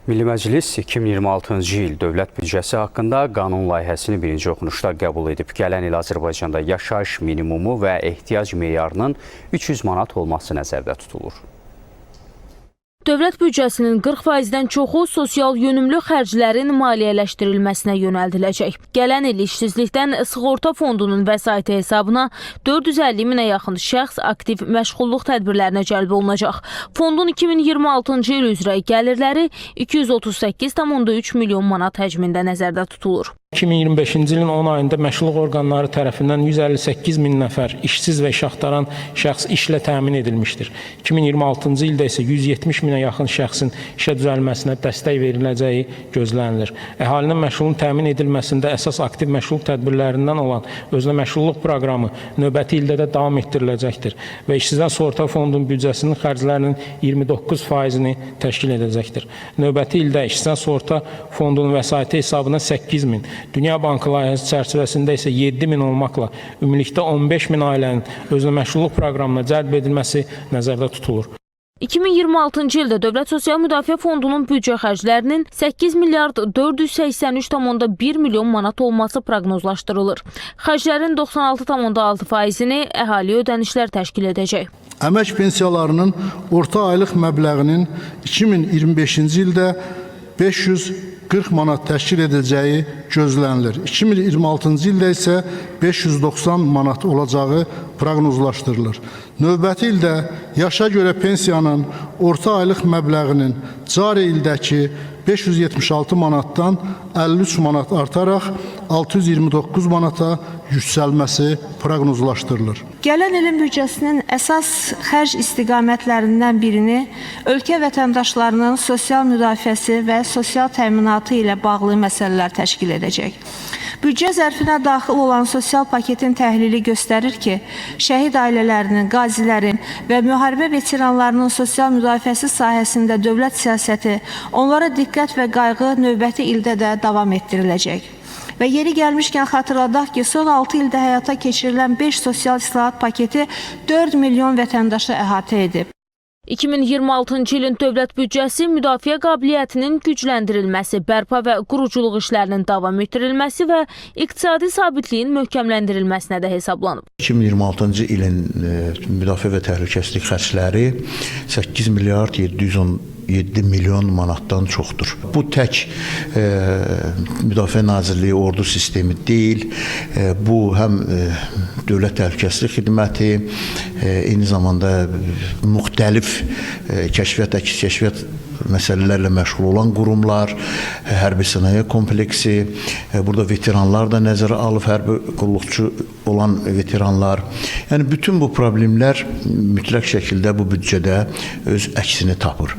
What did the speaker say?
Milli Məclis 2026-cı il dövlət büdcəsi haqqında qanun layihəsini birinci oxunuşda qəbul edib. Gələn il Azərbaycanda yaşayış minimumu və ehtiyac meyarının 300 manat olması nəzərdə tutulur. Dövlət büdcəsinin 40%-dən çoxu sosial yönümlü xərclərin maliyyələşdirilməsinə yönəldiləcək. Gələn il işsizlikdən sığorta fondunun vəsaiti hesabına 450 minə yaxın şəxs aktiv məşğulluq tədbirlərinə cəlb olunacaq. Fondun 2026-cı il üzrə gəlirləri 238,3 milyon manat həcmində nəzərdə tutulur. 2025-ci ilin 10 ayında məşğulluq orqanları tərəfindən 158 min nəfər işsiz və iş axtaran şəxs işlə təmin edilmişdir. 2026-cı ildə isə 170 minə yaxın şəxsin işə düzəlməsinə dəstək veriləcəyi gözlənilir. Əhalinin məşğulluğun təmin edilməsində əsas aktiv məşğulluq tədbirlərindən olan özünə məşğulluq proqramı növbəti ildə də davam etdiriləcəkdir və işsizlər sığorta fondunun büdcəsinin xərclərinin 29%-ni təşkil edəcəkdir. Növbəti ildə işsizlər sığorta fondunun vəsaiti hesabına 8 min, Dünya Bankı layihəsi çərçivəsində isə 7 min olmaqla ümumilikdə 15 min ailənin özünə məşğulluq proqramına cəlb edilməsi nəzərdə tutulur. 2026-cı ildə Dövlət Sosial Müdafiə Fondunun büdcə xərclərinin 8 milyard 483,1 milyon manat olması proqnozlaşdırılır. Xərclərin 96,6%-ni əhali ödənişlər təşkil edəcək. Əmək pensiyalarının orta aylıq məbləğinin 2025-ci ildə 540 manat təşkil ediləcəyi gözlənilir. 2026-cı ildə isə 590 manat olacağı proqnozlaşdırılır. Növbəti ildə yaşa görə pensiyanın orta aylıq məbləğinin cari ildəki 576 manatdan 53 manat artaraq 629 manata yüksəlməsi proqnozlaşdırılır. Gələn ilin büdcəsinin əsas xərc istiqamətlərindən birini ölkə vətəndaşlarının sosial müdafiəsi və sosial təminatı ilə bağlı məsələlər təşkil edəcək. Büdcə zərfinə daxil olan sosial paketin təhlili göstərir ki, şəhid ailələrinin, qazilərin və müharibə veteranlarının sosial müdafiəsi sahəsində dövlət siyasəti, onlara diqqət və qayğı növbəti ildə də davam etdiriləcək. Və yeri gəlmişkən xatırladaq ki, son 6 ildə həyata keçirilən 5 sosial islahat paketi 4 milyon vətəndaşı əhatə edib. 2026-cı ilin dövlət büdcəsi müdafiə qabiliyyətinin gücləndirilməsi, bərpa və quruculuq işlərinin davam etdirilməsi və iqtisadi sabitliyin möhkəmləndirilməsinə də hesablanıb. 2026-cı ilin müdafiə və təhlükəsizlik xərcləri 8 milyard 717 milyon manatdan çoxdur. Bu tək Müdafiə Nazirliyi ordu sistemi deyil, bu həm Dövlət Təhlükəsizlik Xidməti, eyni zamanda müxtəlif kəşfiyyat məsələlərlə məşğul olan qurumlar, hərbi sənaye kompleksi, burada veteranlar da nəzərə alıb, hərbi qulluqçu olan veteranlar. Yəni bütün bu problemlər mütləq şəkildə bu büdcədə öz əksini tapır.